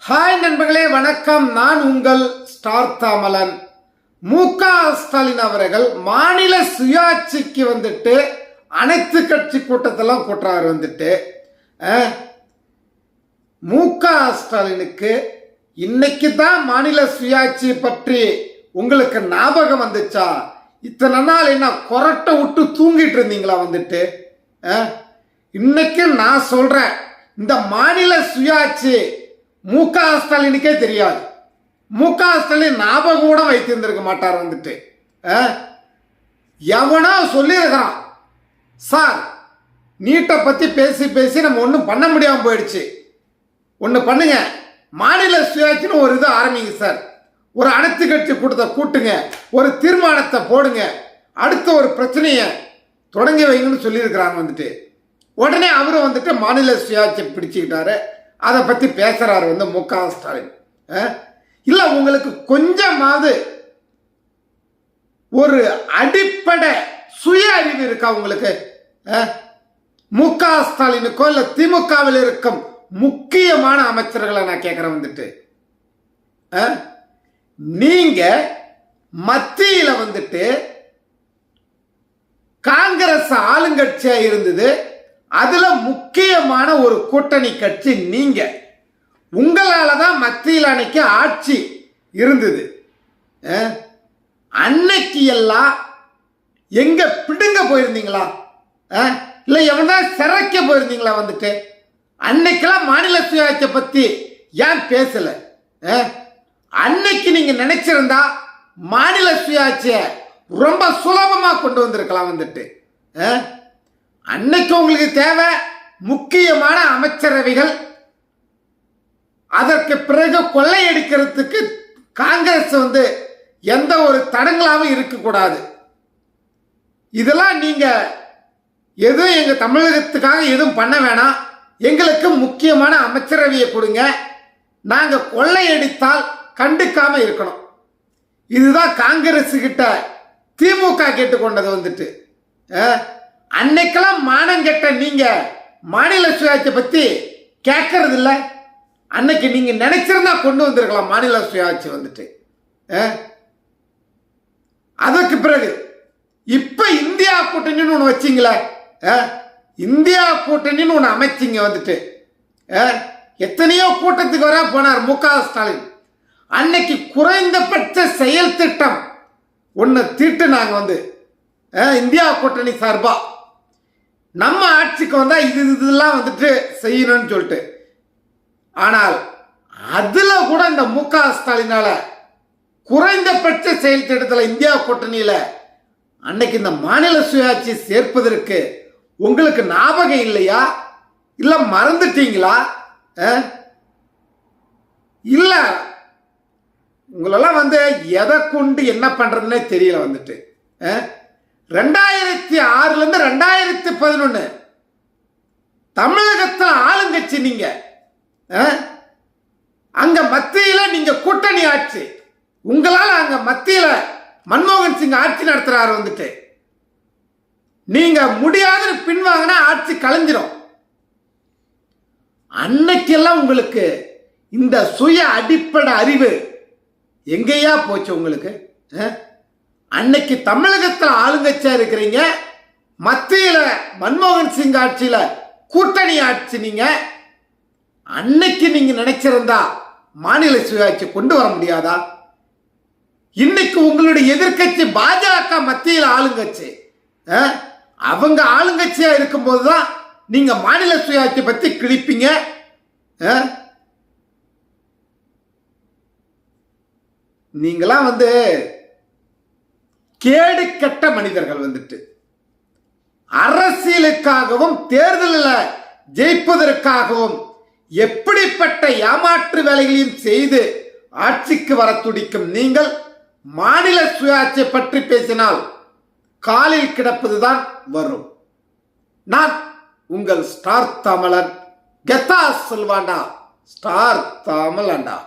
Hi நண்பர்களே, வணக்கம். நான் உங்கள் ஸ்டார் தாமலன். மு.க. ஸ்டாலின் அவர்கள் மாநில சுயாட்சிக்கு வந்துட்டு அனைத்து கட்சி கூட்டத்தெல்லாம் கூட்டுறாரு. மு.க. ஸ்டாலினுக்கு இன்னைக்கு தான் மாநில சுயாட்சி பற்றி உங்களுக்கு ஞாபகம் வந்துச்சா? இத்தனை நாள் என்ன கொரட்டை விட்டு தூங்கிட்டு இருந்தீங்களா? இன்னைக்கு நான் சொல்றேன், இந்த மாநில சுயாட்சி மு.க. ஸ்டாலினுக்கே தெரியாது. மு.க. ஸ்டாலின் ஞாபகம் கூட வைத்திருந்திருக்க மாட்டார். எவனோ சொல்லியிருக்கிறான், சார் நீட்டை பத்தி பேசி பேசி நம்ம ஒன்றும் பண்ண முடியாமல் போயிடுச்சு, ஒன்று பண்ணுங்க, மாநில சுயாட்சின்னு ஒரு இது ஆரம்பிங்க சார், ஒரு அனைத்து கட்சி கூட்டத்தை கூட்டுங்க, ஒரு தீர்மானத்தை போடுங்க, அடுத்த ஒரு பிரச்சனையை தொடங்கி வைங்கன்னு சொல்லியிருக்கிறாங்க. உடனே அவரு மாநில சுயாட்சி பிடிச்சுக்கிட்டாரு. அதை பற்றி பேசுறாரு மு.க. ஸ்டாலின். இல்லை, உங்களுக்கு கொஞ்சமாவது ஒரு அடிப்படை சுய அறிவு இருக்கா உங்களுக்கு? மு.க. ஸ்டாலினுக்கோ இல்லை திமுகவில் இருக்கும் முக்கியமான அமைச்சர்களை நான் கேட்குறேன். நீங்க மத்தியில் காங்கிரஸ் ஆளுங்கட்சியா இருந்தது, அதுல முக்கியமான ஒரு கூட்டணி கட்சி நீங்க. உங்களால தான் மத்தியில் அன்னைக்கு ஆட்சி இருந்தது. அன்னைக்கு எல்லாம் எங்க பிடுங்க போயிருந்தீங்களா? இல்ல எவனா சிறைக்க போயிருந்தீங்களா? அன்னைக்கெல்லாம் மாநில சுயாட்சியை பத்தி ஏன் பேசல? அன்னைக்கு நீங்க நினைச்சிருந்தா மாநில சுயாட்சியை ரொம்ப சுலபமா கொண்டு வந்திருக்கலாம். அன்னைக்கு உங்களுக்கு தேவை முக்கியமான அமைச்சரவைகள், அதற்கு பிறகு கொள்ளையடிக்கிறதுக்கு காங்கிரஸ் எந்த ஒரு தடங்களாகவும் இருக்கக்கூடாது. இதெல்லாம் நீங்க எதுவும் எங்க தமிழகத்துக்காக எதுவும் பண்ண வேணாம், எங்களுக்கு முக்கியமான அமைச்சரவையை கொடுங்க, நாங்க கொள்ளையடித்தால் கண்டுக்காம இருக்கணும். இதுதான் காங்கிரஸ் கிட்ட திமுக கேட்டுக்கொண்டது. அன்னைக்கெல்லாம் மானம் கெட்ட நீங்க மாநில சுயாட்சி பத்தி கேட்கறது இல்லை. அன்னைக்கு நீங்க நினைச்சிருந்தா கொண்டு வந்திருக்கலாம் மாநில சுயாட்சி. அதற்கு பிறகு இப்ப இந்தியா கூட்டணின்னு ஒன்று வச்சிங்களே, இந்தியா கூட்டணின்னு ஒன்று அமைச்சிங்க. எத்தனையோ கூட்டத்துக்கு வர போனார் மு.க. ஸ்டாலின். அன்னைக்கு குறைந்தபட்ச செயல் திட்டம் ஒன்று தீட்டுனாங்க இந்தியா கூட்டணி சார்பா. நம்ம ஆட்சிக்கு வந்தா இதெல்லாம் செய்யணும்னு சொல்லிட்டு. ஆனால் அதுல கூட இந்த மு.க. ஸ்டாலினால குறைந்தபட்ச செயல் திட்டத்தில் இந்தியா கூட்டணியில அன்னைக்கு இந்த மாநில சுயாட்சி சேர்ப்பதற்கு உங்களுக்கு ஞாபகம் இல்லையா? இல்ல மறந்துட்டீங்களா? இல்ல உங்களெல்லாம் எதை கொண்டு என்ன பண்றதுன்னே தெரியல. 2006 2011 தமிழகத்தில் ஆளுங்கட்சி நீங்க. அங்க மத்தியில நீங்க கூட்டணி ஆட்சி, உங்களால அங்க மத்தியில மன்மோகன் சிங் ஆட்சி நடத்துறாரு. நீங்க முடியாதுன்னு பின்வாங்கினா ஆட்சி கலைஞ்சிரும். அன்னைக்கெல்லாம் உங்களுக்கு இந்த சுய அடிப்படை அறிவு எங்கேயா போச்சு உங்களுக்கு? அன்னைக்கு தமிழகத்தில் ஆளுங்கட்சியா இருக்கிறீங்க, மத்தியில மன்மோகன் சிங் ஆட்சியில கூட்டணி ஆட்சி நீங்க. அன்னைக்கு நீங்க நினைச்சிருந்தா மாநில சுயாட்சி கொண்டு வர முடியாதா? இன்னைக்கு உங்களுடைய எதிர்கட்சி பாஜக மத்தியில் ஆளுங்கட்சி, அவங்க ஆளுங்கட்சியா இருக்கும் போதுதான் நீங்க மாநில சுயாட்சி பத்தி கிழிப்பீங்க. நீங்களாம் கேடு கெட்ட மனிதர்கள். அரசியலுக்காகவும் தேர்தலில் ஜெயிப்பதற்காகவும் எப்படிப்பட்ட ஏமாற்று வேலைகளையும் செய்து ஆட்சிக்கு வர துடிக்கும் நீங்கள் மாநில சுயாட்சியை பற்றி பேசினால் காலில் கிடப்பதுதான் வரும். நான் உங்கள் ஸ்டார் தமிழன் கெத்தா செல்வாண்டா, ஸ்டார் தமிழன்டா.